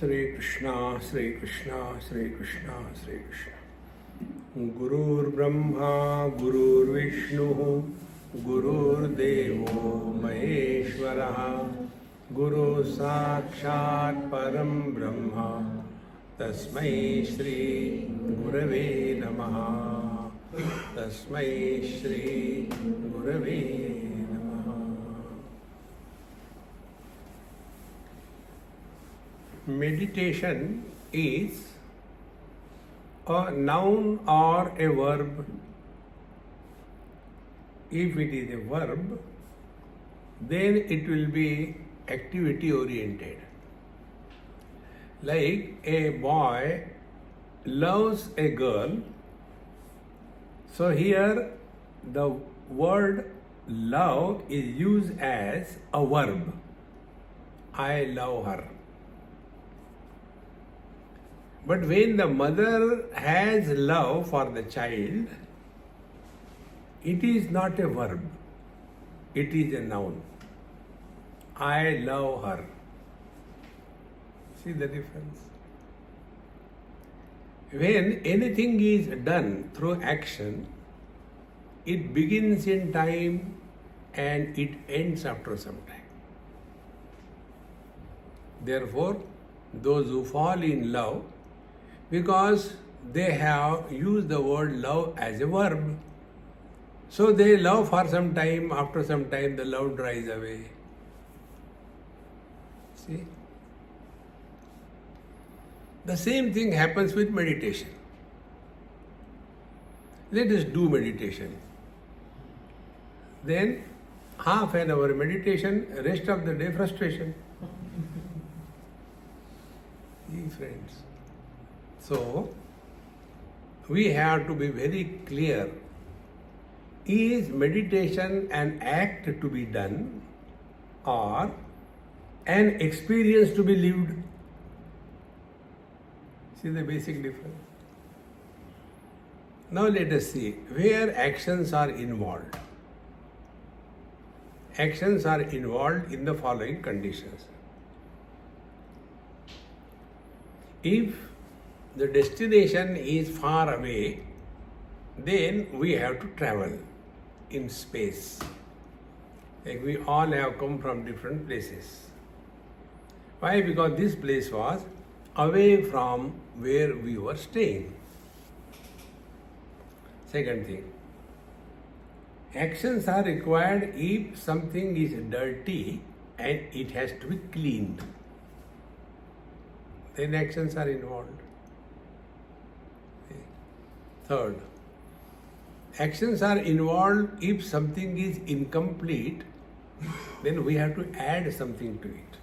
Shri Krishna, Shri Krishna, Shri Krishna, Shri Krishna. Gurur Brahma, Gurur Vishnu, Gurur Devo Maheshwara, Guru Sakshat Param Brahma, Tasmai Shri Gurave Namaha, Tasmai Shri Gurave Meditation is a noun or a verb. If it is a verb, then it will be activity oriented. Like a boy loves a girl, so here the word love is used as a verb. I love her. But when the mother has love for the child, it is not a verb, it is a noun. I love her. See the difference? When anything is done through action, it begins in time and it ends after some time. Therefore, those who fall in love, because they have used the word love as a verb, so they love for some time, after some time the love dries away. See? The same thing happens with meditation. Let us do meditation. Then half an hour meditation, rest of the day frustration. Ye friends. So, we have to be very clear. Is meditation an act to be done or an experience to be lived? See the basic difference. Now let us see where actions are involved. Actions are involved in the following conditions. If the destination is far away, then we have to travel in space. Like we all have come from different places. Why? Because this place was away from where we were staying. Second thing, actions are required if something is dirty and it has to be cleaned. Then actions are involved. Third, actions are involved if something is incomplete, then we have to add something to it.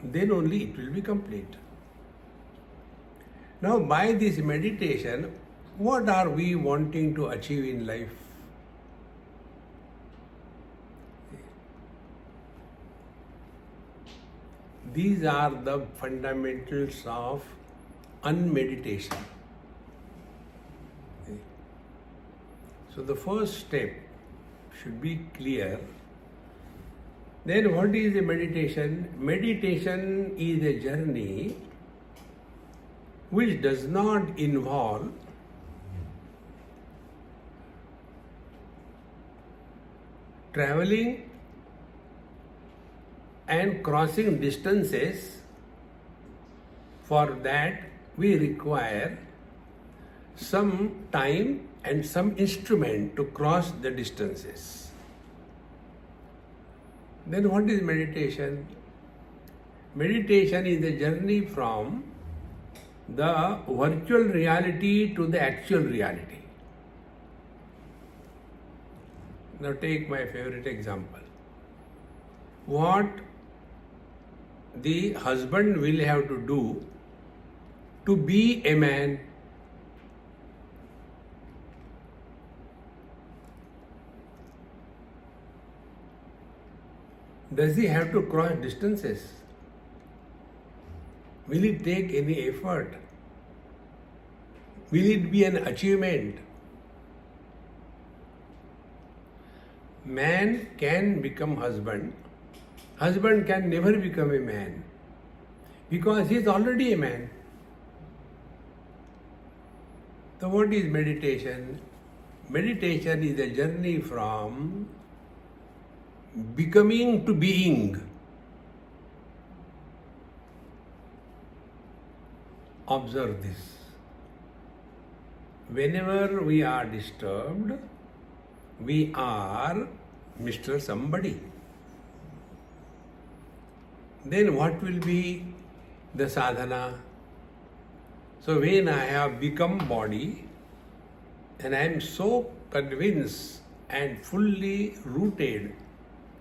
Then only it will be complete. Now, by this meditation, what are we wanting to achieve in life? These are the fundamentals of unmeditation. So the first step should be clear. Then what is a meditation? Meditation is a journey which does not involve traveling and crossing distances. For that we require some time and some instrument to cross the distances. Then what is meditation? Meditation is a journey from the virtual reality to the actual reality. Now take my favorite example. What the husband will have to do to be a man. Does he have to cross distances? Will it take any effort? Will it be an achievement? Man can become husband Husband can never become a man because he is already a man. So what is meditation? Meditation is a journey from becoming to being. Observe this. Whenever we are disturbed, we are Mr. Somebody. Then what will be the sadhana? So when I have become body, and I am so convinced and fully rooted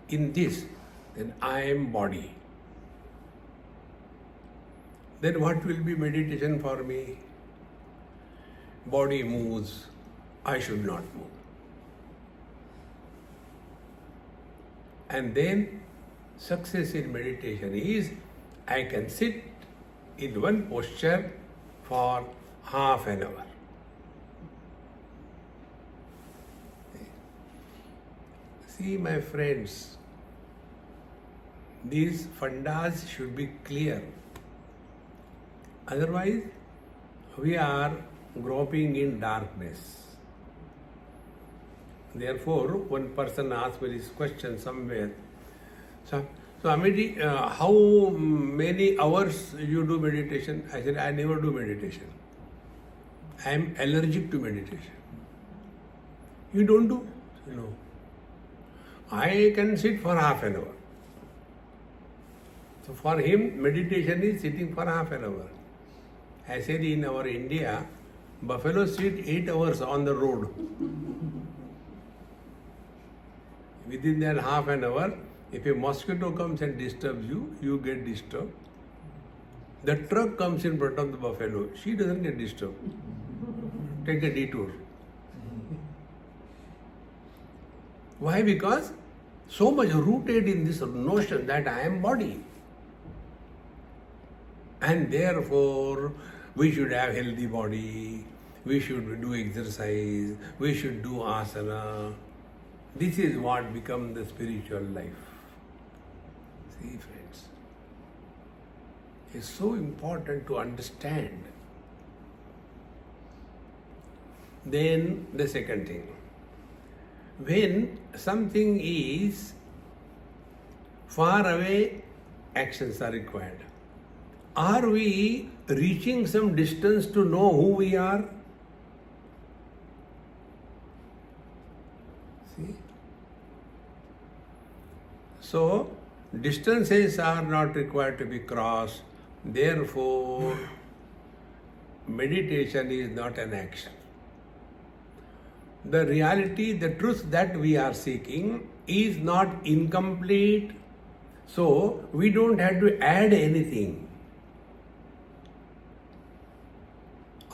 in this, then I am body. Then what will be meditation for me? Body moves, I should not move. And then success in meditation is I can sit in one posture for half an hour. See, my friends, these fundas should be clear. Otherwise, we are groping in darkness. Therefore, one person asked me this question somewhere. So Swamiji, how many hours you do meditation? I said, I never do meditation. I am allergic to meditation. You don't do? No. I can sit for half an hour. So for him, meditation is sitting for half an hour. I said in our India, buffalo sit 8 hours on the road. Within that half an hour, if a mosquito comes and disturbs you, you get disturbed. The truck comes in front of the buffalo, she doesn't get disturbed. Take a detour. Why? Because so much rooted in this notion that I am body. And therefore, we should have healthy body, we should do exercise, we should do asana. This is what becomes the spiritual life. See, friends, it's so important to understand. Then the second thing, when something is far away, actions are required. Are we reaching some distance to know who we are? See? So, distances are not required to be crossed. Therefore, meditation is not an action. The reality, the truth that we are seeking is not incomplete. So, we don't have to add anything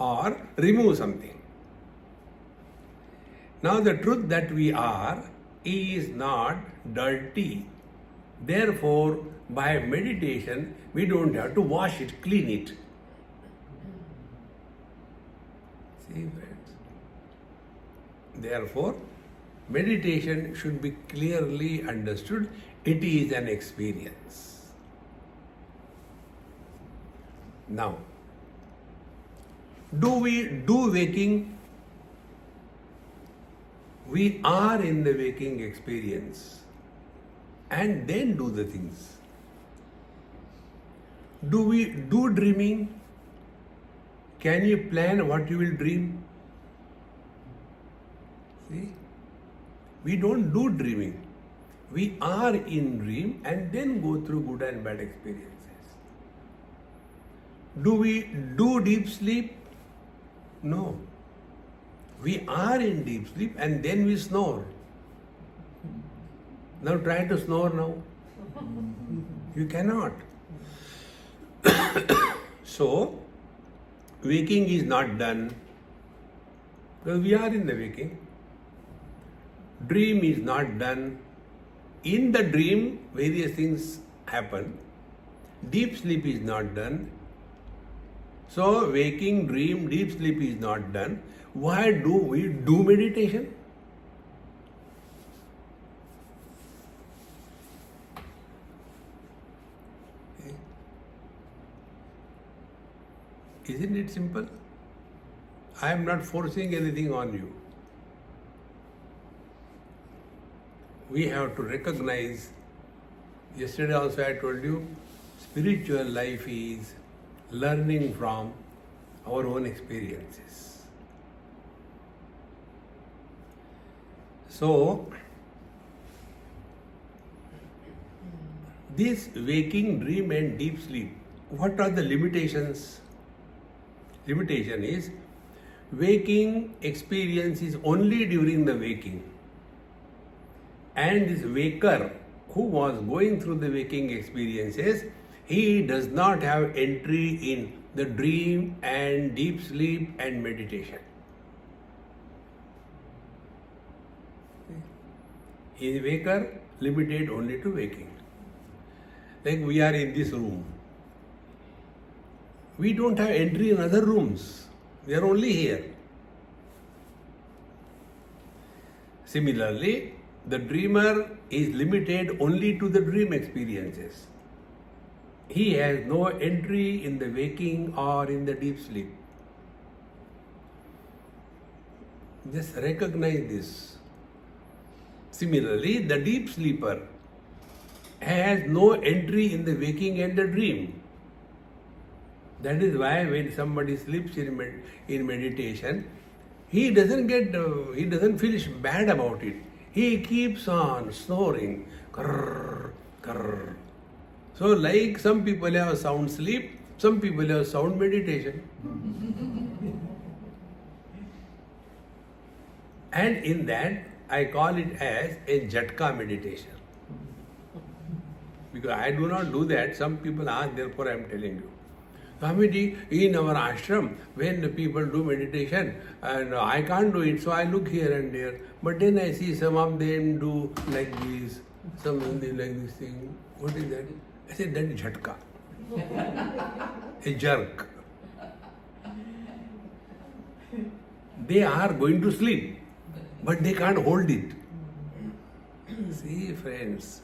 or remove something. Now the truth that we are is not dirty. Therefore, by meditation, we don't have to wash it, clean it. See, friends? Therefore, meditation should be clearly understood. It is an experience. Now, do we do waking? We are in the waking experience and then do the things. Do we do dreaming? Can you plan what you will dream? See? We don't do dreaming. We are in dream and then go through good and bad experiences. Do we do deep sleep? No. We are in deep sleep and then we snore. Now try to snore now. You cannot. So, waking is not done because we are in the waking. Dream is not done. In the dream, various things happen. Deep sleep is not done. So, waking, dream, deep sleep is not done. Why do we do meditation? Isn't it simple? I am not forcing anything on you. We have to recognize, yesterday also I told you, spiritual life is learning from our own experiences. So, this waking, dream and deep sleep, what are the limitations? Limitation is, waking experience is only during the waking. And this waker who was going through the waking experiences, he does not have entry in the dream and deep sleep and meditation. He is waker, limited only to waking. Like we are in this room. We don't have entry in other rooms. We are only here. Similarly, the dreamer is limited only to the dream experiences. He has no entry in the waking or in the deep sleep. Just recognize this. Similarly, the deep sleeper has no entry in the waking and the dream. That is why when somebody sleeps in meditation, he doesn't feel bad about it. He keeps on snoring. Krrr, krrr. So like some people have sound sleep, some people have sound meditation. And in that, I call it as a Jatka meditation. Because I do not do that. Some people ask, therefore I am telling you. Swamiji, in our ashram, when the people do meditation, and I can't do it, so I look here and there. But then I see some of them do like this, some of them like this thing. What is that? I said, that is jhatka. A jerk. They are going to sleep, but they can't hold it. See, friends.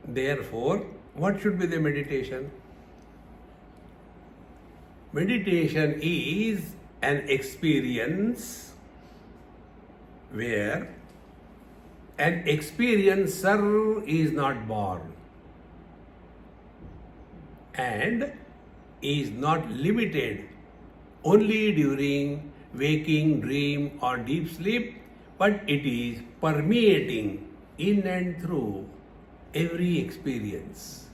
Therefore, what should be the meditation? Meditation is an experience where an experiencer is not born and is not limited only during waking, dream or deep sleep, but it is permeating in and through every experience.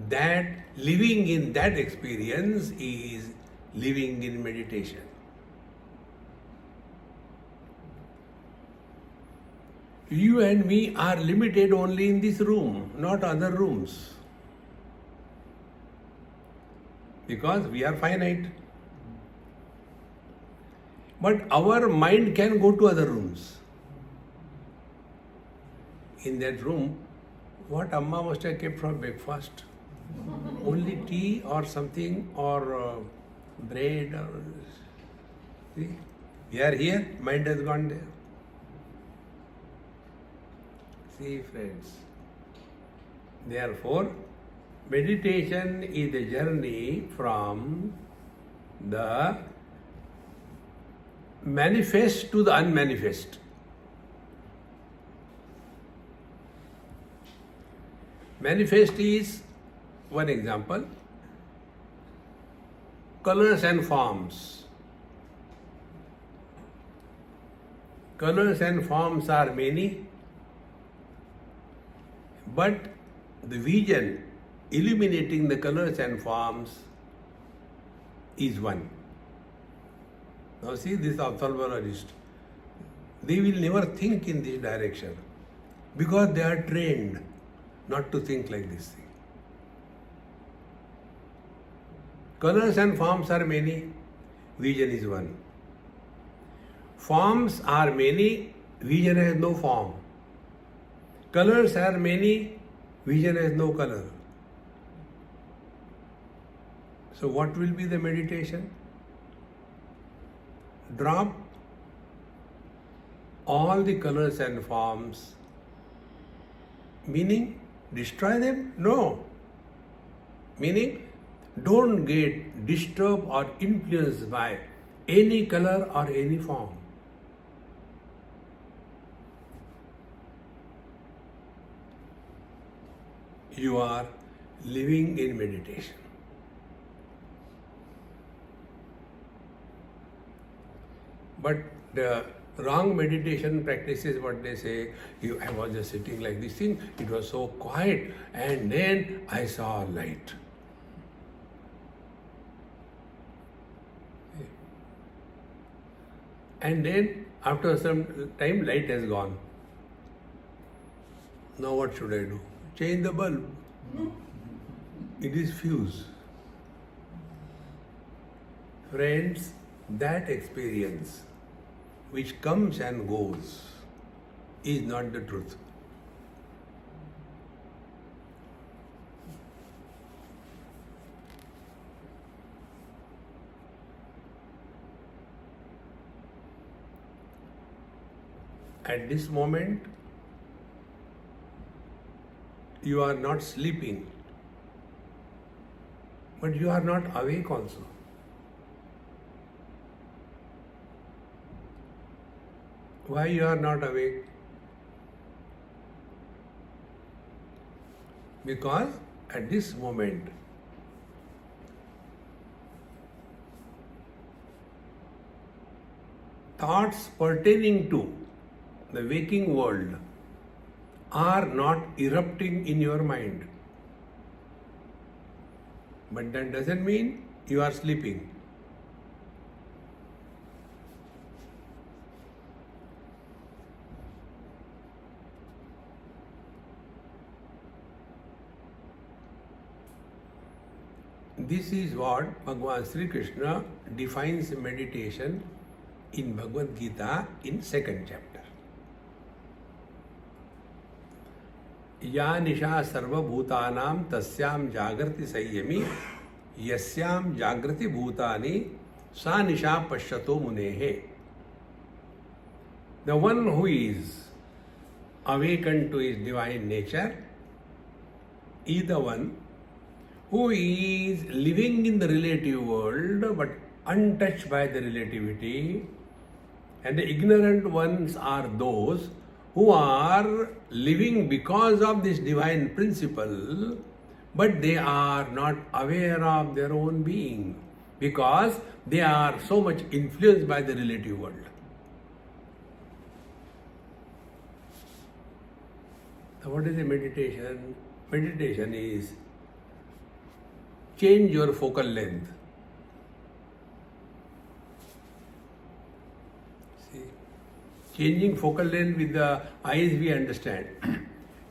That living in that experience is living in meditation. You and me are limited only in this room, not other rooms. Because we are finite. But our mind can go to other rooms. In that room, what Amma must have kept for breakfast? Only tea or something or bread or... See? We are here, mind has gone there. See, friends. Therefore, meditation is a journey from the manifest to the unmanifest. Manifest is one example. Colors and forms. Colors and forms are many, but the vision illuminating the colors and forms is one. Now see this ophthalmologist. They will never think in this direction because they are trained not to think like this thing. Colors and forms are many, vision is one. Forms are many, vision has no form. Colors are many, vision has no color. So what will be the meditation? Drop all the colors and forms, meaning destroy them? No. Meaning, don't get disturbed or influenced by any color or any form. You are living in meditation. But the wrong meditation practices, what they say, I was just sitting like this thing, it was so quiet, and then I saw light. And then after some time, light has gone. Now what should I do? Change the bulb. It is fuse. Friends, that experience which comes and goes is not the truth. At this moment, you are not sleeping, but you are not awake also. Why you are not awake? Because at this moment, thoughts pertaining to the waking world are not erupting in your mind. But that doesn't mean you are sleeping. This is what Bhagavan Sri Krishna defines meditation in Bhagavad Gita in 2nd chapter. या निशा सर्वभूतानां तस्याम जागृति संयमी यस्याम जागृति भूतानि सा निशा पश्यतो मुनेः. The one who is awakened to his divine nature is the one who is living in the relative world but untouched by the relativity, and the ignorant ones are those who are living because of this divine principle, but they are not aware of their own being because they are so much influenced by the relative world. So what is the meditation? Meditation is change your focal length. Changing focal length with the eyes we understand.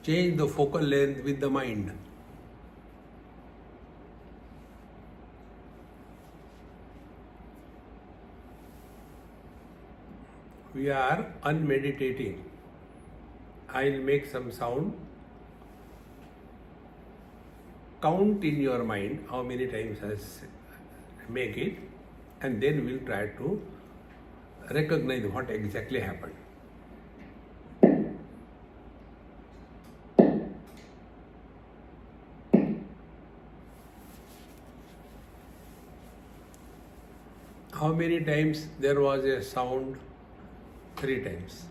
Change the focal length with the mind. We are unmeditating. I'll make some sound. Count in your mind how many times I make it, and then we'll try to recognize what exactly happened. How many times there was a sound? 3 times.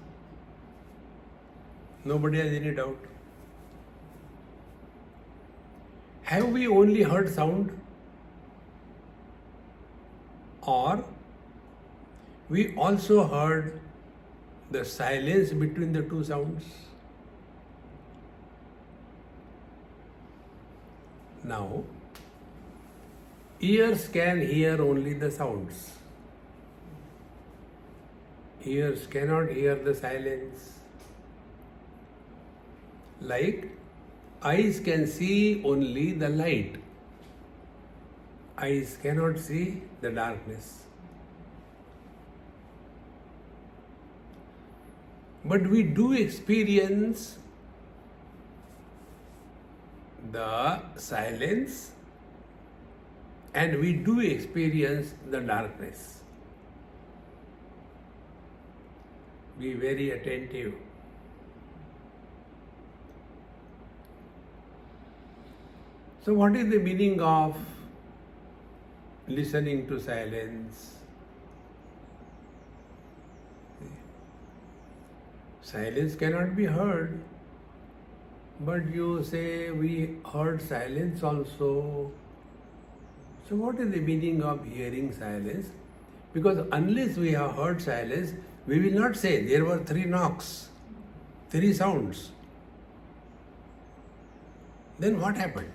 Nobody has any doubt. Have we only heard sound? Or we also heard the silence between the two sounds? Now, ears can hear only the sounds. Ears cannot hear the silence. Like eyes can see only the light. Eyes cannot see the darkness. But we do experience the silence and we do experience the darkness. Be very attentive. So what is the meaning of listening to silence? Silence cannot be heard. But you say we heard silence also. So what is the meaning of hearing silence? Because unless we have heard silence, we will not say there were 3 knocks, 3 sounds. Then what happened?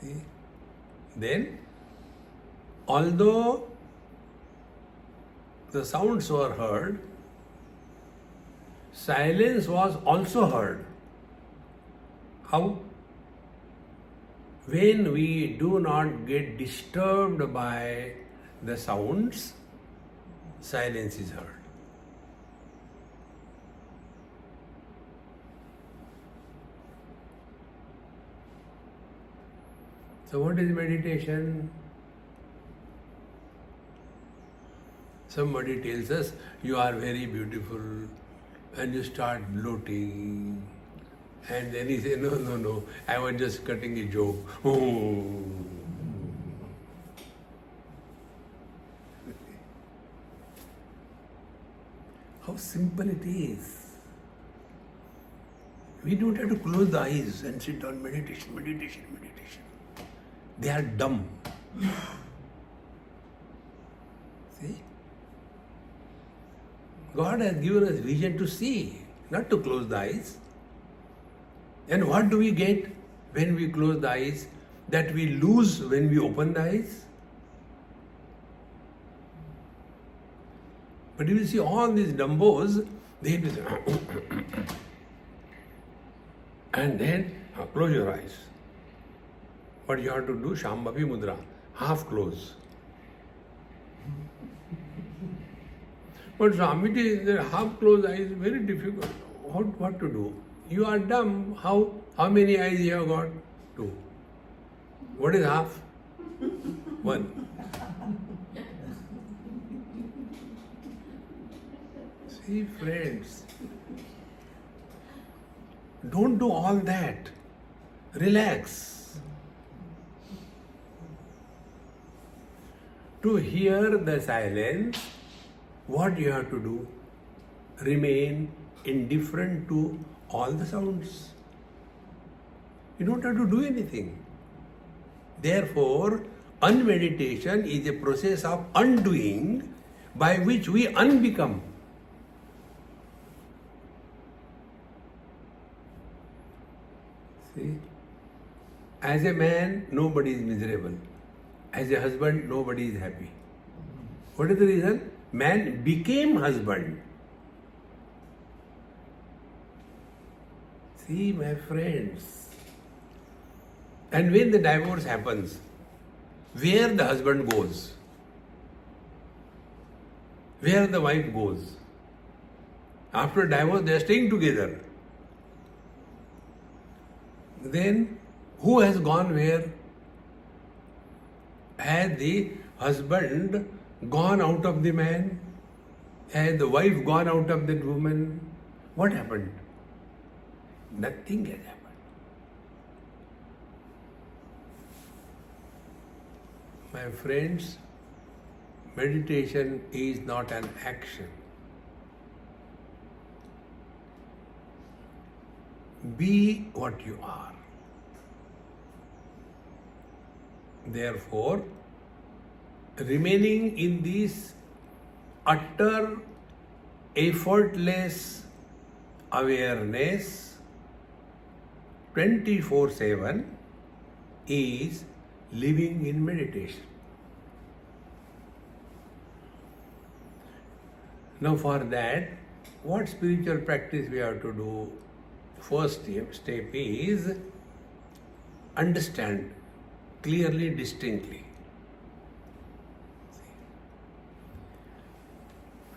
See? Then, although the sounds were heard, silence was also heard. How? When we do not get disturbed by the sounds, silence is heard. So what is meditation? Somebody tells us, you are very beautiful, and you start bloating. And then he says, no, I was just cutting a joke. Oh. How simple it is. We don't have to close the eyes and sit on meditation. They are dumb. See? God has given us vision to see, not to close the eyes. And what do we get when we close the eyes? That we lose when we open the eyes? But you will see all these dumbos, they will say, and then close your eyes. What you have to do? Shambhavi Mudra, half close. But Swamiji, the half closed eyes is very difficult. What to do? You are dumb. How many eyes you have got? 2. What is half? 1. See, friends, don't do all that. Relax. To hear the silence, what you have to do? Remain indifferent to all the sounds. You don't have to do anything. Therefore, unmeditation is a process of undoing by which we unbecome. See? As a man, nobody is miserable. As a husband, nobody is happy. What is the reason? Man became husband. See, my friends. And when the divorce happens, where the husband goes, where the wife goes, after divorce they are staying together. Then who has gone where? Has the husband gone out of the man? Has the wife gone out of that woman? What happened? Nothing has happened. My friends, meditation is not an action. Be what you are. Therefore, remaining in this utter, effortless awareness 24/7 is living in meditation. Now for that, what spiritual practice we have to do? First step is understand clearly, distinctly.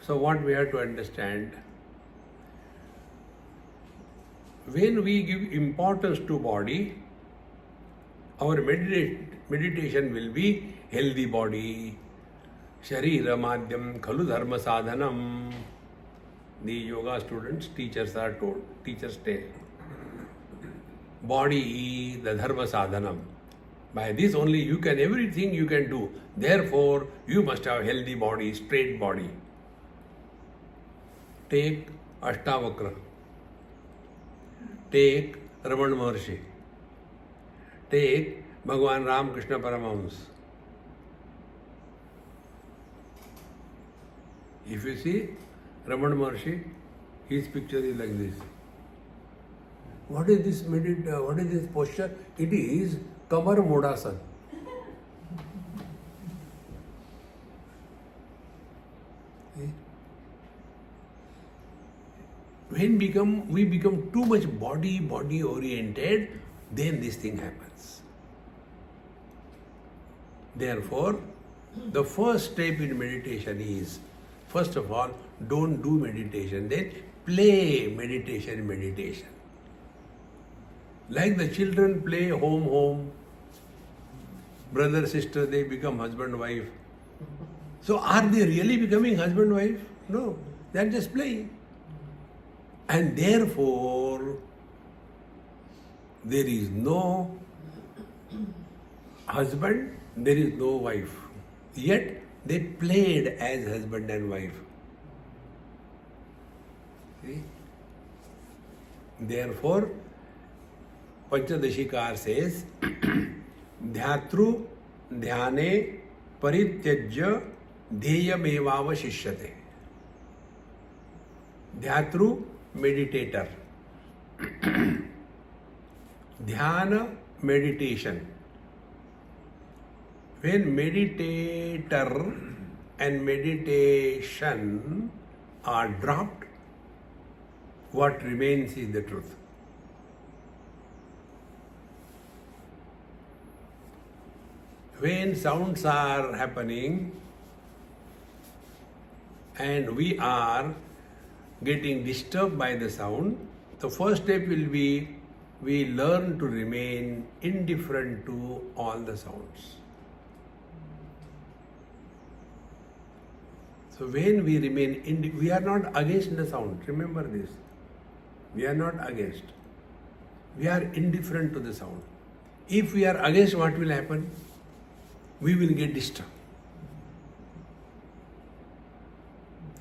So what we have to understand? When we give importance to body, our meditation will be healthy body. Sharira madhyam khalu dharma sadhanam. The yoga students, teachers are told, teachers tell. body is the dharma sadhanam. By this only you can, everything you can do. Therefore, you must have healthy body, straight body. Take Ashtavakra. Take Raman Maharshi. Take Bhagavan Ram Krishna Paramahams. If you see Raman Maharshi, his picture is like this. What is this what is this posture? It is Kamar Modasan. When we become too much body oriented, then this thing happens. Therefore, the first step in meditation is, first of all, don't do meditation, then play meditation. Like the children play home, brother, sister, they become husband, wife. So are they really becoming husband, wife? No, they are just playing. And therefore, there is no husband, there is no wife. Yet they played as husband and wife. See? Therefore, Panchadashikar says, Dhyatru dhyane parityajya dheyamevavashishyate. Dhyatru, meditator. Dhyana, meditation. When meditator and meditation are dropped, what remains is the truth. When sounds are happening and we are getting disturbed by the sound, the first step will be we learn to remain indifferent to all the sounds. So when we remain we are not against the sound. Remember this. We are not against. We are indifferent to the sound. If we are against, what will happen? We will get disturbed.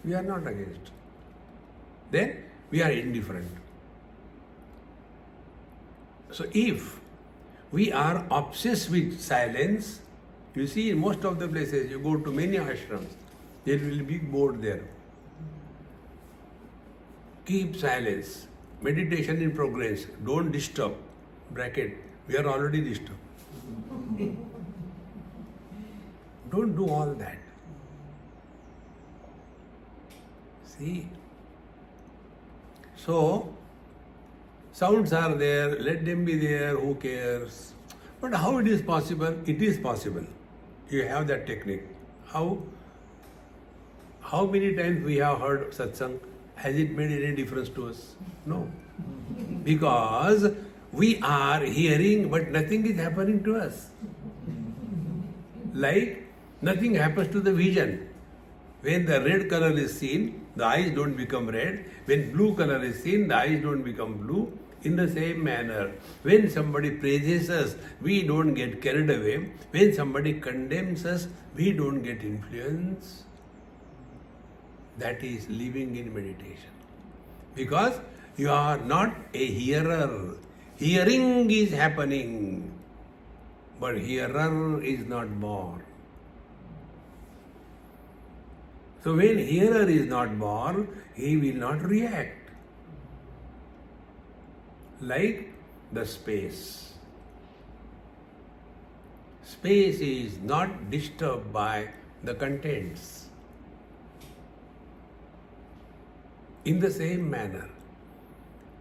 We are not against. Then we are indifferent. So if we are obsessed with silence, you see in most of the places, you go to many ashrams, there will be board there. Keep silence. Meditation in progress. Don't disturb. Bracket. We are already disturbed. Don't do all that. See? So, sounds are there, let them be there, who cares? But how it is possible? It is possible. You have that technique. How many times we have heard satsang? Has it made any difference to us? No. Because we are hearing, but nothing is happening to us. Like, nothing happens to the vision. When the red color is seen, the eyes don't become red. When blue color is seen, the eyes don't become blue. In the same manner, when somebody praises us, we don't get carried away. When somebody condemns us, we don't get influence. That is living in meditation. Because you are not a hearer. Hearing is happening, but hearer is not born. So when hearer is not born, he will not react. Like the space. Space is not disturbed by the contents. In the same manner,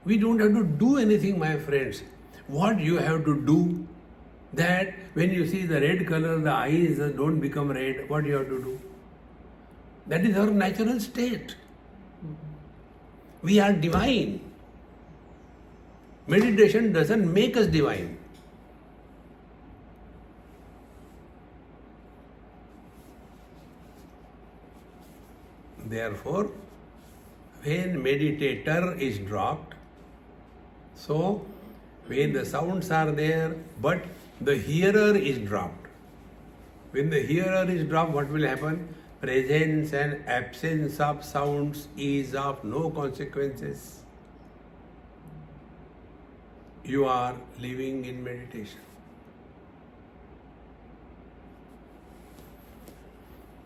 we don't have to do anything, my friends. What you have to do, that when you see the red color, the eyes don't become red, what you have to do? That is our natural state. We are divine. Meditation doesn't make us divine. Therefore, when meditator is dropped, so When the sounds are there, but the hearer is dropped. When the hearer is dropped, what will happen? Presence and absence of sounds is of no consequences. You are living in meditation.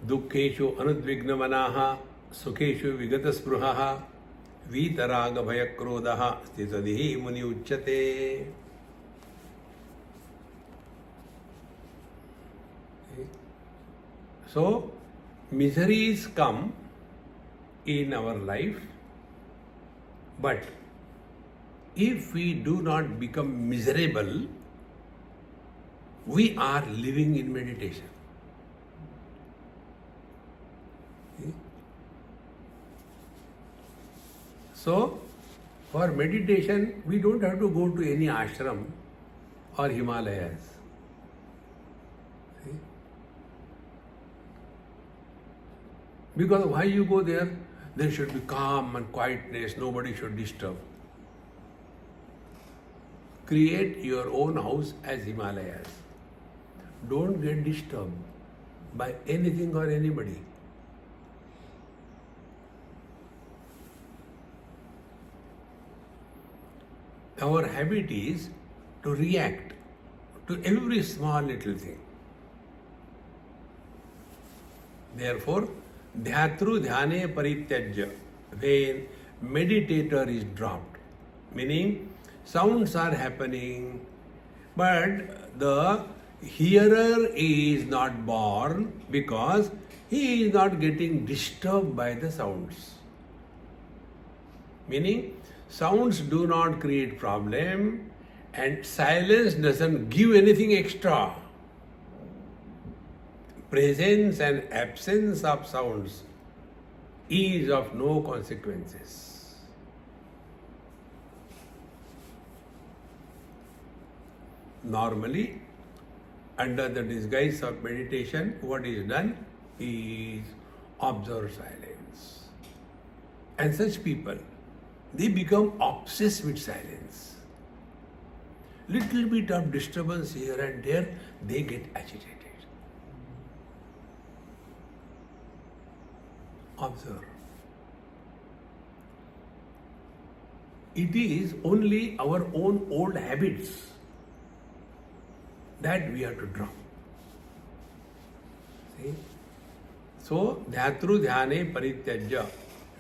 Dukkeshu anudvignamanaha, sukeshu vigataspruhaha, वीतराग भय क्रोधः स्थितधिः मुनि उच्यते. So, miseries come in our life, but if we do not become miserable, we are living in meditation. So, for meditation, we don't have to go to any ashram or Himalayas. See? Because why you go there? There should be calm and quietness, nobody should disturb. Create your own house as Himalayas. Don't get disturbed by anything or anybody. Our habit is to react to every small little thing. Therefore, dhyatru dhyane parityajya, when meditator is dropped, meaning sounds are happening, but the hearer is not born because he is not getting disturbed by the sounds. Meaning, sounds do not create problem and silence doesn't give anything extra. Presence and absence of sounds is of no consequences. Normally, under the disguise of meditation, what is done is observe silence. And such people, they become obsessed with silence. Little bit of disturbance here and there, they get agitated. Observe. It is only our own old habits that we have to drop. See? So, dhyatru dhyane parityajya,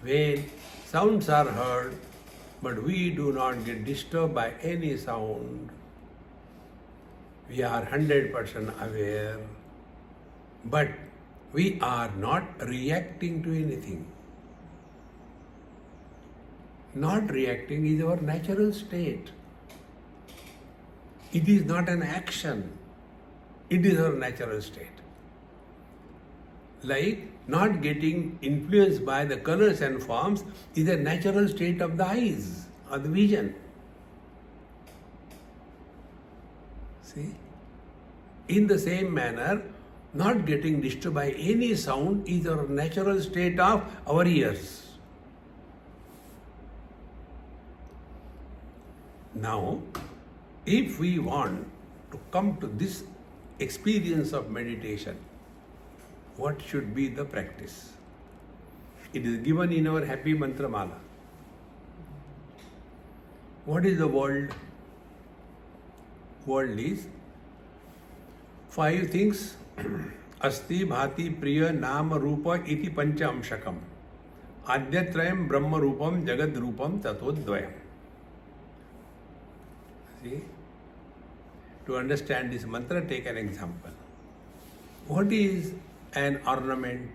when sounds are heard, but we do not get disturbed by any sound. We are 100% aware, but we are not reacting to anything. Not reacting is our natural state. It is not an action. It is our natural state. Like not getting influenced by the colors and forms is a natural state of the eyes or the vision. See? In the same manner, not getting disturbed by any sound is our natural state of our ears. Now, if we want to come to this experience of meditation, what should be the practice? It is given in our happy mantra mala. What is the world? World is 5 things. Asti bhati priya nama rupa iti pancha amshakam. Adyatrayam brahma rupam jagad rupam tatodvayam. See? To understand this mantra, take an example. What is an ornament?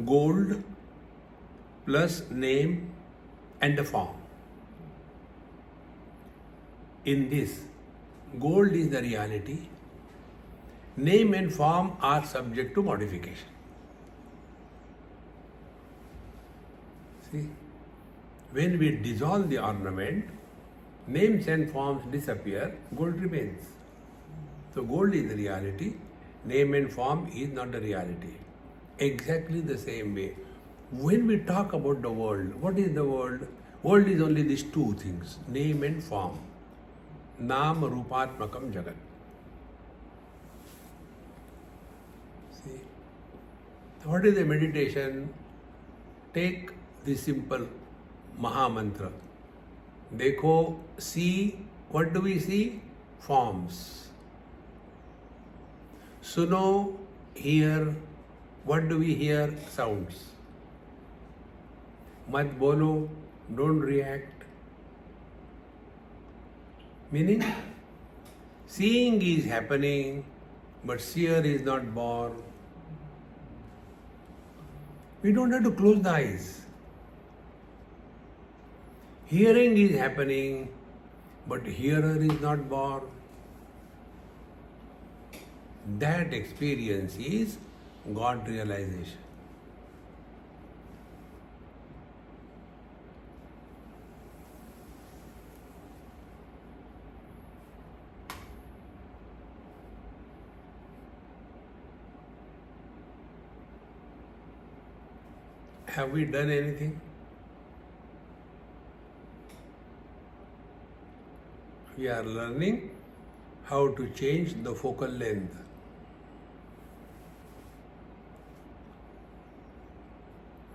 Gold plus name and a form. In this, gold is the reality. Name and form are subject to modification. See, when we dissolve the ornament, names and forms disappear, gold remains. So gold is the reality, name and form is not the reality. Exactly the same way. When we talk about the world, what is the world? World is only these 2 things, name and form. Nam Rupatmakam Jagat. See, what is the meditation? Take the simple Maha Mantra. Dekho, see, what do we see? Forms. Suno, hear, what do we hear? Sounds. Mat bolo, don't react. Meaning, seeing is happening, but seer is not born. We don't have to close the eyes. Hearing is happening, but hearer is not born. That experience is God realization. Have we done anything? We are learning how to change the focal length.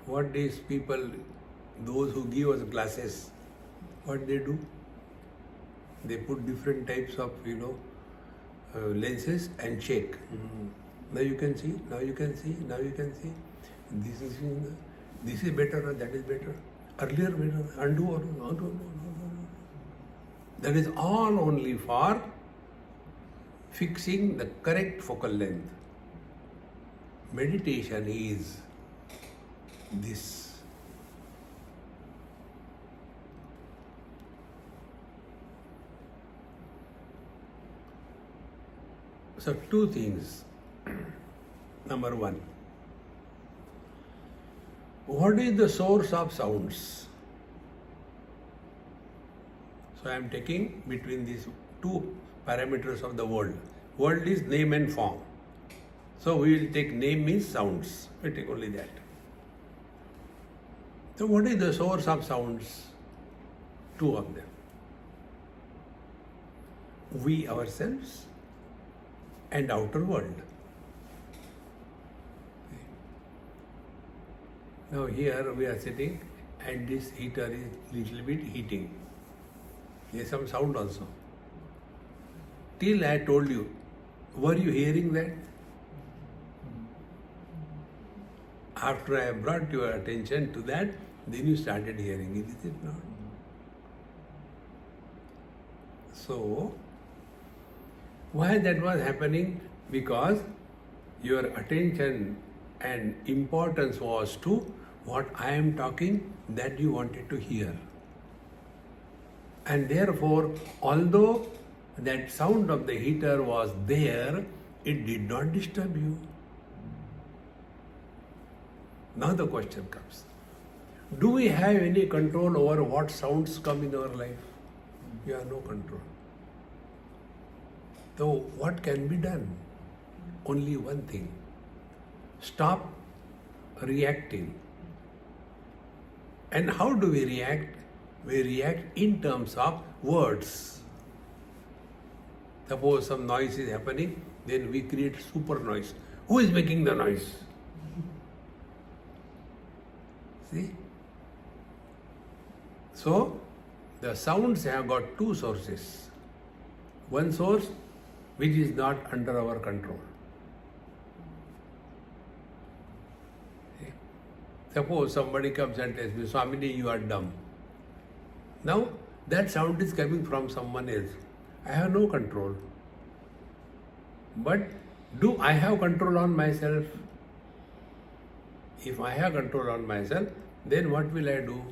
What these people, those who give us glasses, what they do? They put different types of, lenses and check. Now you can see, now you can see, now you can see. This is better or that is better. Earlier better, undo or undo. That is all only for fixing the correct focal length. Meditation is this. So, two things. Number one, what is the source of sounds? So I am taking between these two parameters of the world. World is name and form. So we will take name means sounds. We take only that. So what is the source of sounds? Two of them. We ourselves and outer world. Now here we are sitting and this heater is little bit heating. There is some sound also. Till I told you, were you hearing that? After I brought your attention to that, then you started hearing it, is it not? So, why that was happening? Because your attention and importance was to what I am talking that you wanted to hear. And therefore, although that sound of the heater was there, it did not disturb you. Now the question comes, do we have any control over what sounds come in our life? We have no control. So what can be done? Only one thing. Stop reacting. And how do we react? We react in terms of words. Suppose some noise is happening, then we create super noise. Who is making the noise? See? So, the sounds have got two sources. One source which is not under our control. See? Suppose somebody comes and tells me, Swamiji, you are dumb. Now, that sound is coming from someone else. I have no control. But do I have control on myself? If I have control on myself, then what will I do?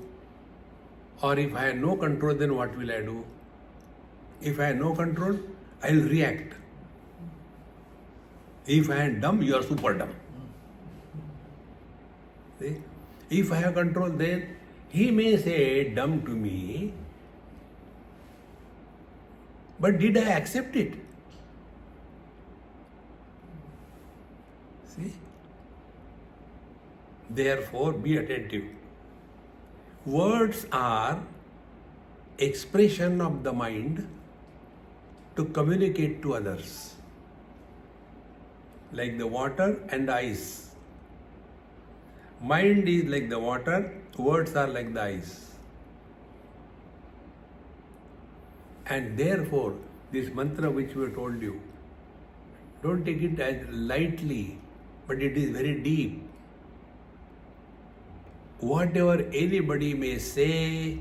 Or if I have no control, then what will I do? If I have no control, I will react. If I am dumb, you are super dumb. See? If I have control, then he may say dumb to me, but did I accept it? See? Therefore, be attentive. Words are expression of the mind to communicate to others. Like the water and the ice. Mind is like the water, words are like the ice. And therefore, this mantra which we told you, don't take it as lightly, but it is very deep. Whatever anybody may say,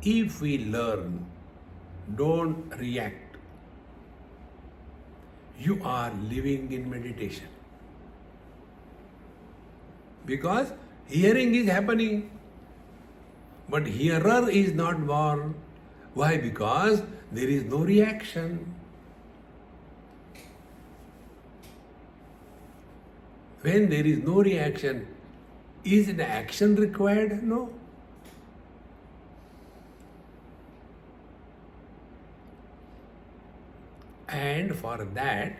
if we learn, don't react. You are living in meditation. Because hearing is happening, but hearer is not born. Why? Because there is no reaction. When there is no reaction, is an action required? No. And for that,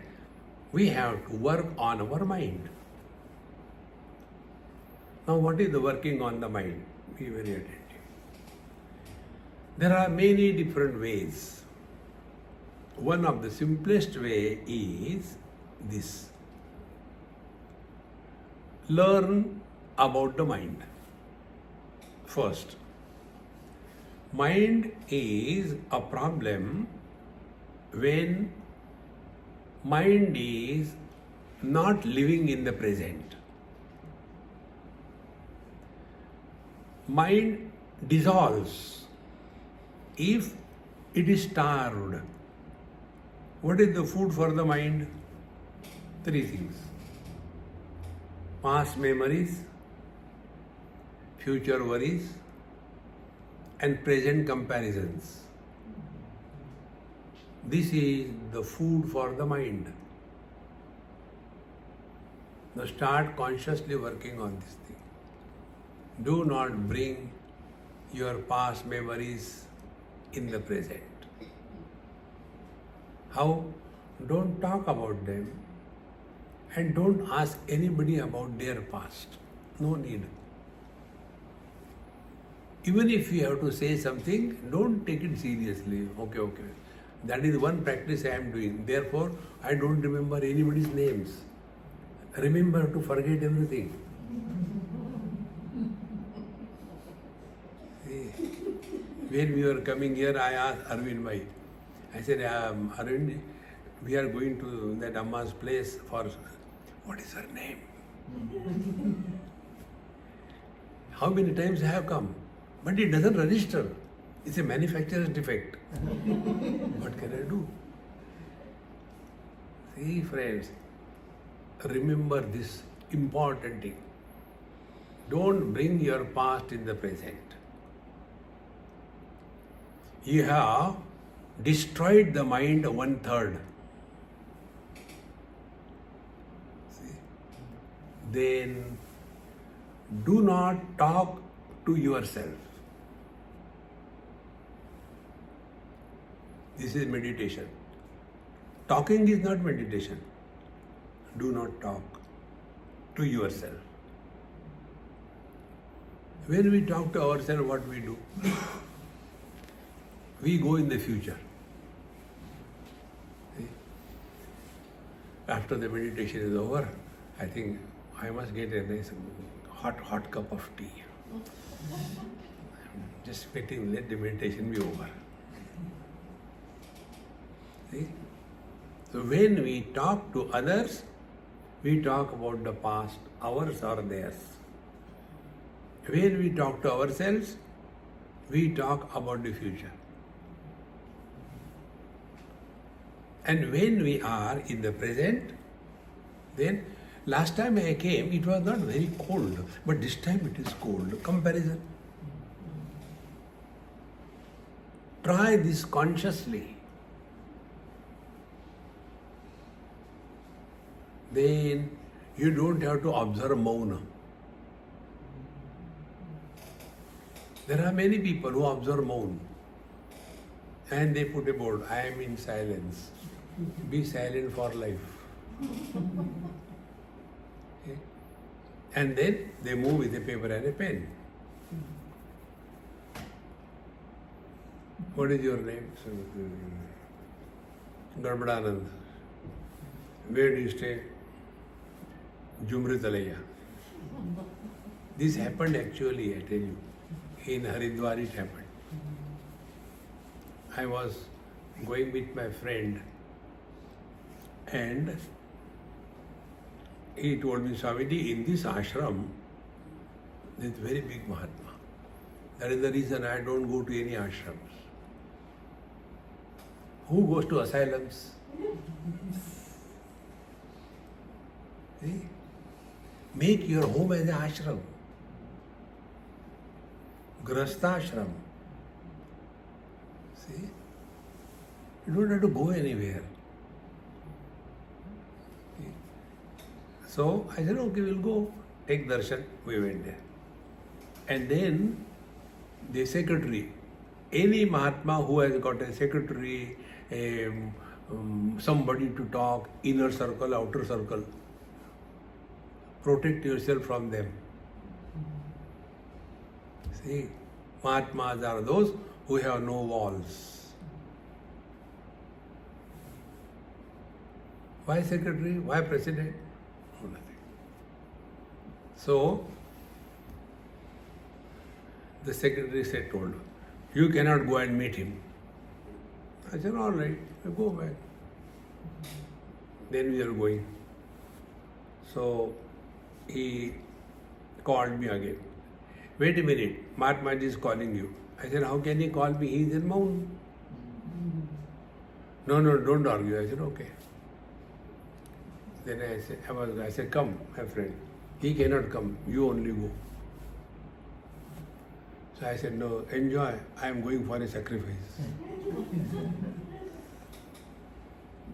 we have to work on our mind. Now, what is the working on the mind? Be very attentive. There are many different ways. One of the simplest way is this. Learn about the mind. First, mind is a problem when mind is not living in the present. Mind dissolves if it is starved. What is the food for the mind? Three things. Past memories, future worries, and present comparisons. This is the food for the mind. Now start consciously working on this thing. Do not bring your past memories in the present. How? Don't talk about them and don't ask anybody about their past. No need. Even if you have to say something, don't take it seriously. Okay. That is one practice I am doing. Therefore, I don't remember anybody's names. Remember to forget everything. When we were coming here, I asked Arvind Bhai. I said, Arvind, we are going to that Amma's place for, what is her name? How many times I have come? But it doesn't register. It's a manufacturer's defect. What can I do? See, friends, remember this important thing. Don't bring your past in the present. You have destroyed the mind 1/3. See? Then do not talk to yourself. This is meditation. Talking is not meditation. Do not talk to yourself. When we talk to ourselves, what we do? We go in the future. See? After the meditation is over, I think I must get a nice hot cup of tea. Just waiting, let the meditation be over. See? So when we talk to others, we talk about the past, ours or theirs. When we talk to ourselves, we talk about the future. And when we are in the present, then last time I came, it was not very cold, but this time it is cold. Comparison. Try this consciously. Then you don't have to observe mauna. There are many people who observe mauna and they put a board, I am in silence. Be silent for life. Okay? And then they move with a paper and a pen. What is your name? Garbadanand. Where do you stay? Jumritalaya. This happened actually, I tell you. In Haridwar it happened. I was going with my friend and he told me, Swamiji, in this ashram, there is very big Mahatma. That is the reason I don't go to any ashrams. Who goes to asylums? See? Make your home as an ashram. Grastha ashram. See? You don't have to go anywhere. See? So I said, okay, we'll go. Take darshan. We went there. And then the secretary, any Mahatma who has got a secretary, somebody to talk, inner circle, outer circle, protect yourself from them. See, Mahatmas are those who have no walls. Why secretary? Why president? No, nothing. So, the secretary said, told, you cannot go and meet him. I said, all right, we go back. Then we are going. So he called me again. Wait a minute, Mahatma is calling you. I said, how can he call me? He is in Mount. No, don't argue. I said, okay. Then I said, come, my friend. He cannot come. You only go. So I said, no, enjoy. I am going for a sacrifice.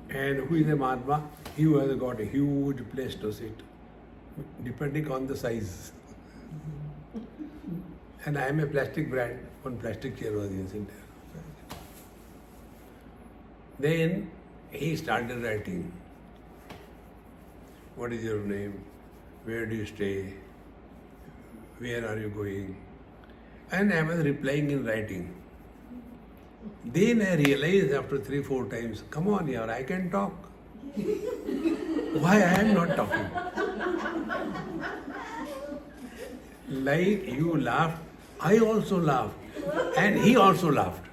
And who is a Mahatma? He who has got a huge place to sit, depending on the size. And I am a plastic brand. One plastic chair was using there. Then he started writing. What is your name? Where do you stay? Where are you going? And I was replying in writing. Then I realized after 3-4 times, come on here, I can talk. Why I am not talking? Like you laughed, I also laughed. And he also laughed.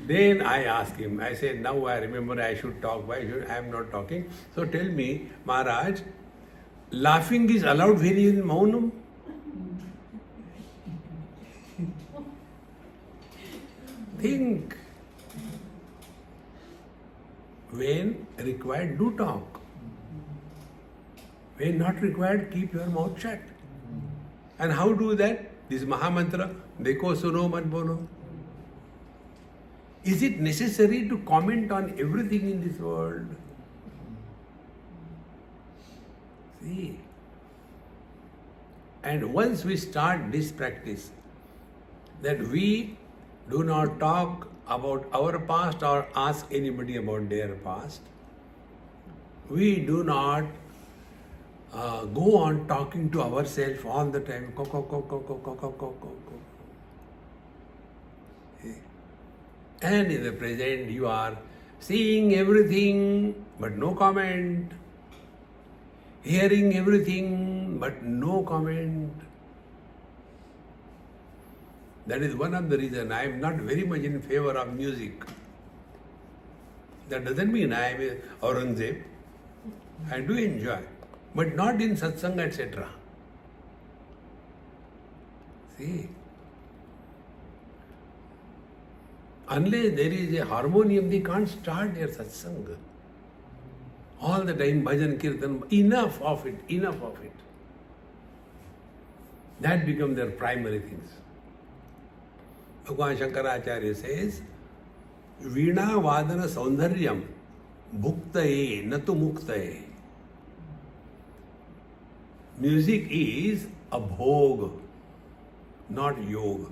Then I asked him, I said, now I remember I should talk. Why should I am not talking? So tell me, Maharaj, laughing is allowed when he is in Maunam? Think. When required, do talk. When not required, keep your mouth shut. And how do that? This Mahamantra, Dekho suno mat bolo. Is it necessary to comment on everything in this world? See. And once we start this practice, that we do not talk about our past or ask anybody about their past, we do not go on talking to ourselves all the time. And in the present you are seeing everything but no comment, hearing everything but no comment. That is one of the reasons I am not very much in favor of music. That doesn't mean I am a Aurangzeb. I do enjoy, but not in satsang, etc. See, unless there is a harmonium, they can't start their satsang. All the time bhajan, kirtan, enough of it. That becomes their primary things. Bhagwan Shankaracharya says, Veena Vadana Saundaryam Bhuktaye Natu Muktaye. Music is a bhog, not yoga.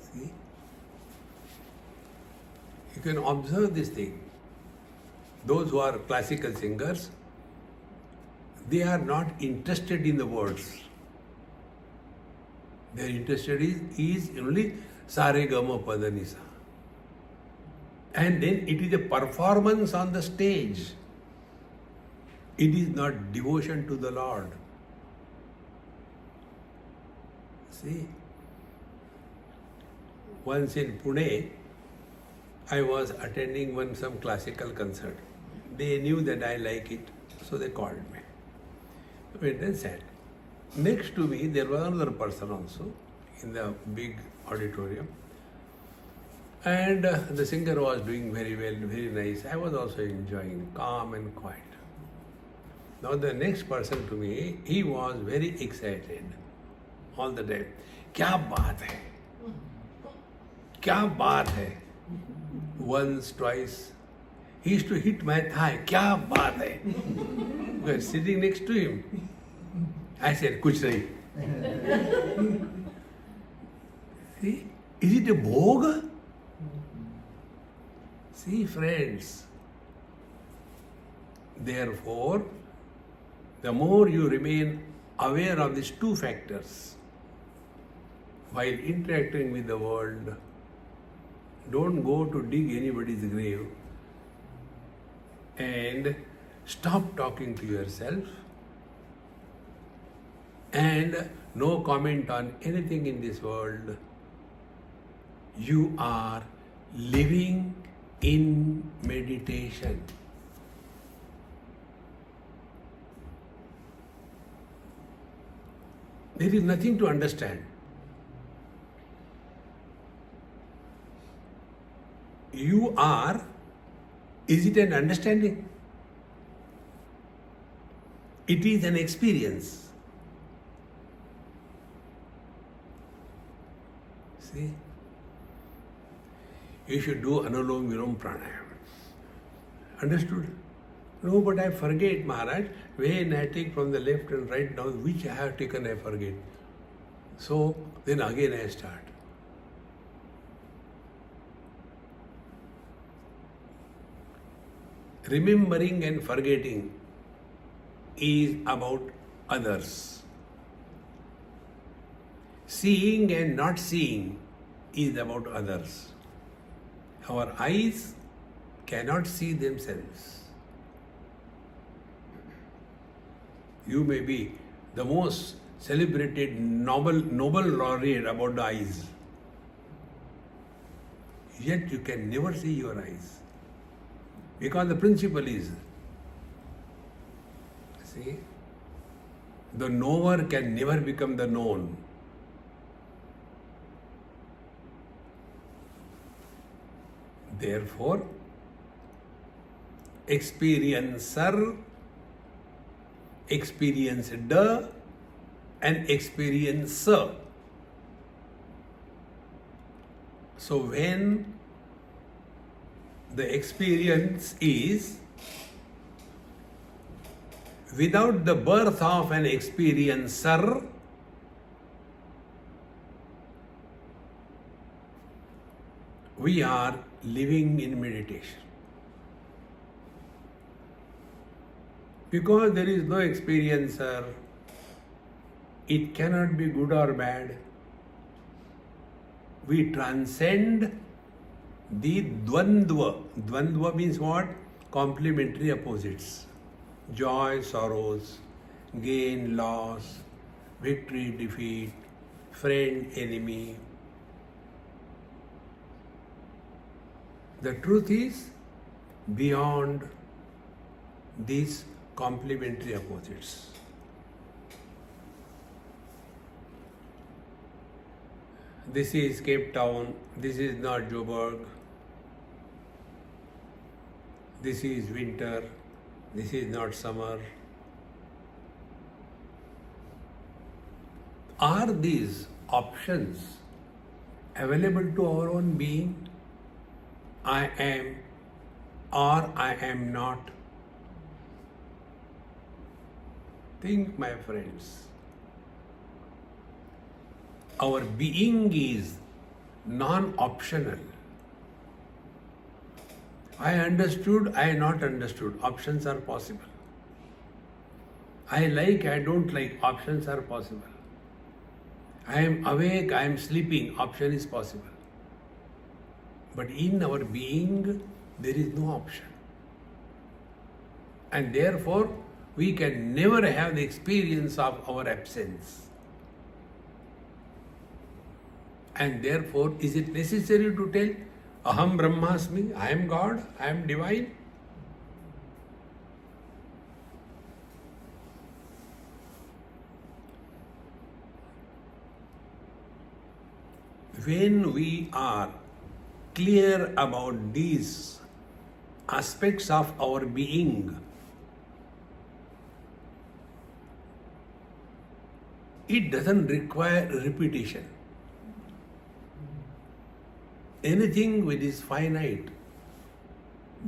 See? You can observe this thing. Those who are classical singers, they are not interested in the words. They are interested is only Sare Gama Pada Nisa. And then it is a performance on the stage. It is not devotion to the Lord. See? Once in Pune, I was attending some classical concert. They knew that I like it, so they called me. I went and sat. Next to me, there was another person also in the big auditorium. And the singer was doing very well, very nice. I was also enjoying, calm and quiet. Now the next person to me, he was very excited all the time. क्या बात है? क्या बात है? Once, twice. He used to hit my thigh. क्या बात है? We were sitting next to him. I said, कुछ नहीं. See, is it a bhog? See, friends. Therefore, the more you remain aware of these two factors while interacting with the world, don't go to dig anybody's grave and stop talking to yourself and no comment on anything in this world. You are living in meditation. There is nothing to understand. You are, is it an understanding? It is an experience. See? You should do Anulom Vilom Pranayam. Understood? No, but I forget, Maharaj. When I take from the left and right down, which I have taken, I forget. So, then again I start. Remembering and forgetting is about others. Seeing and not seeing is about others. Our eyes cannot see themselves. You may be the most celebrated Nobel laureate about the eyes. Yet you can never see your eyes. Because the principle is, see, the knower can never become the known. Therefore, experiencer, experienced, and experiencer. So when the experience is without the birth of an experiencer, we are living in meditation. Because there is no experiencer, it cannot be good or bad. We transcend the dvandva. Dvandva means what? Complementary opposites. Joy, sorrows, gain, loss, victory, defeat, friend, enemy. The truth is beyond these complementary opposites. This is Cape Town, this is not Joburg, this is winter, this is not summer. Are these options available to our own being? I am or I am not. Think, my friends. Our being is non-optional. I understood, I not understood. Options are possible. I like, I don't like. Options are possible. I am awake, I am sleeping, option is possible. But in our being, there is no option. And therefore, we can never have the experience of our absence. And therefore, is it necessary to tell, Aham Brahmasmi, I am God, I am divine? When we are clear about these aspects of our being, it doesn't require repetition. Anything which is finite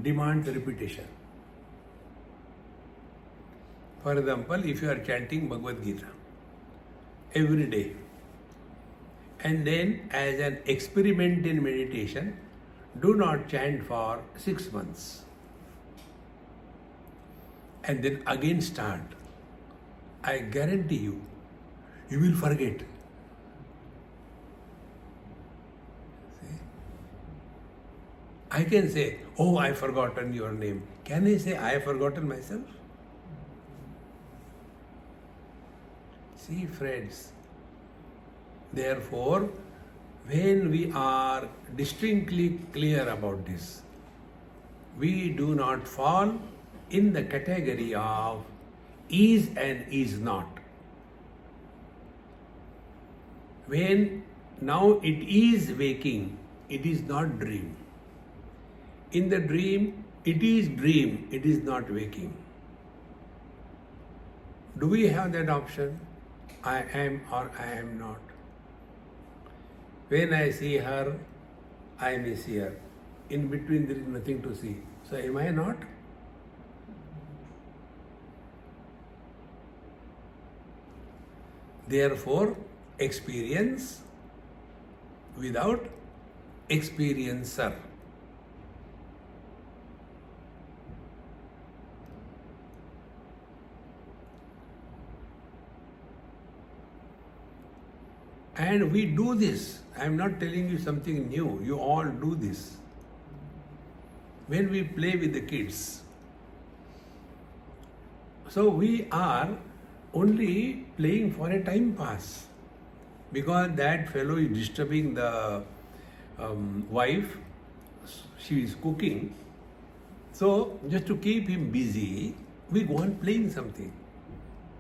demands repetition. For example, if you are chanting Bhagavad Gita every day, and then as an experiment in meditation, do not chant for 6 months. And then again start. I guarantee you, you will forget. See? I can say, oh, I have forgotten your name. Can I say, I have forgotten myself? See, friends, therefore, when we are distinctly clear about this, we do not fall in the category of is and is not. When now it is waking, it is not dream. In the dream, it is dream, it is not waking. Do we have that option? I am or I am not. When I see her, I may see her. In between there is nothing to see. So am I not? Therefore, experience without experiencer. And we do this. I am not telling you something new. You all do this. When we play with the kids. So we are only playing for a time pass. Because that fellow is disturbing the wife. She is cooking. So just to keep him busy, we go on playing something.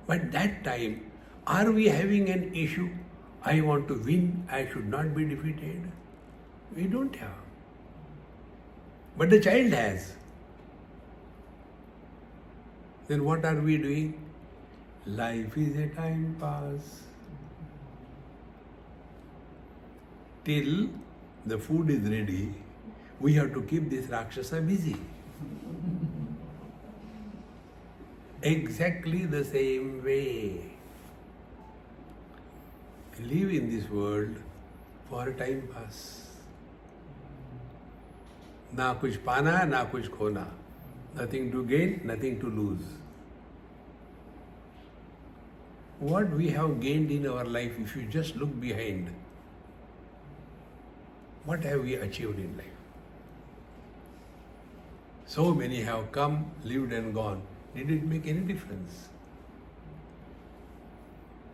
But that time, are we having an issue? I want to win, I should not be defeated. We don't have. But the child has. Then what are we doing? Life is a time pass. Till the food is ready, we have to keep this Rakshasa busy. Exactly the same way. Live in this world for a time pass. Na kuch pana, na kuch khona. Nothing to gain, nothing to lose. What we have gained in our life, if you just look behind, what have we achieved in life? So many have come, lived and gone. Did it make any difference?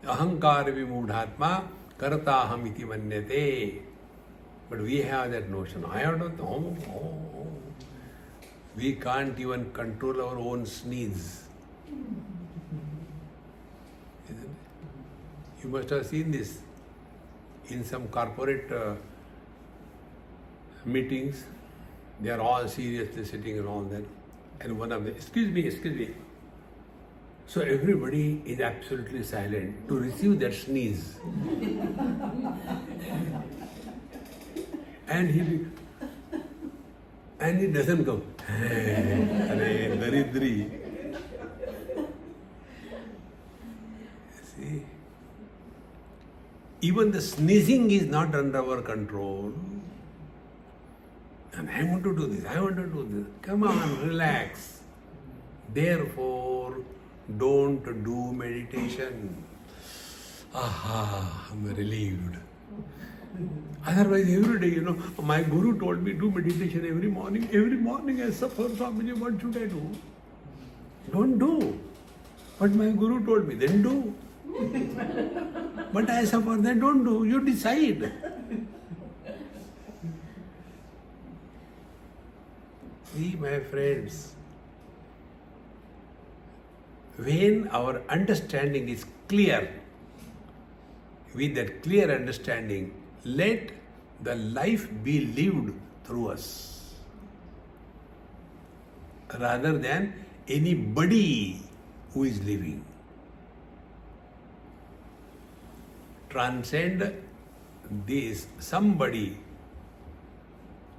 Ahankar vimudhatma karta aham iti manyate. But we have that notion. I don't know. We can't even control our own sneeze. Isn't it? You must have seen this in some corporate meetings. They are all seriously sitting and all that. And one of them, excuse me. So everybody is absolutely silent to receive that sneeze. And he doesn't come. Arey, daridri. See? Even the sneezing is not under our control. And I want to do this. Come on, relax. Therefore, don't do meditation. aha, I'm relieved. Otherwise, every day, my guru told me do meditation every morning. Every morning I suffer, Swamiji, what should I do? Don't do. But my guru told me, then do. But I suffer, then don't do. You decide. See, my friends, when our understanding is clear, with that clear understanding, let the life be lived through us rather than anybody who is living. Transcend this somebody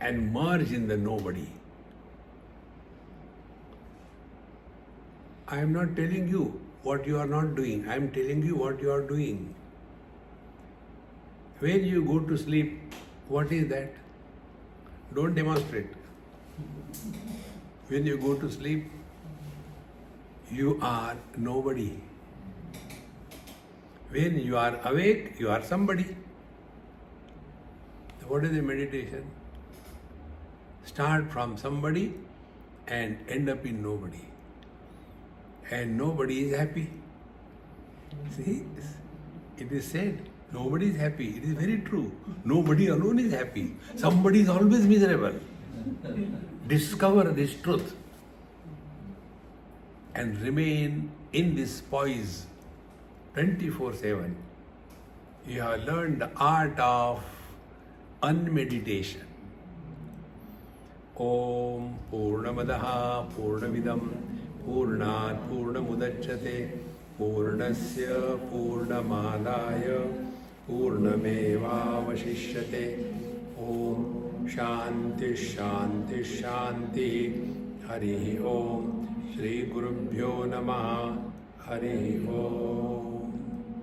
and merge in the nobody. I am not telling you what you are not doing. I am telling you what you are doing. When you go to sleep, what is that? Don't demonstrate. When you go to sleep, you are nobody. When you are awake, you are somebody. What is the meditation? Start from somebody and end up in nobody. And nobody is happy. See, it is said, nobody is happy. It is very true. Nobody alone is happy. Somebody is always miserable. Discover this truth and remain in this poise 24/7. You have learned the art of unmeditation. Om Purnamadaha Purnamidam Purnat Purnamudachyate Purnasya Purnamadaya Purnamevavashishyate. Om Shanti Shanti Shanti. Hari Om. Shri Gurubhyo Namaha. Hari Om.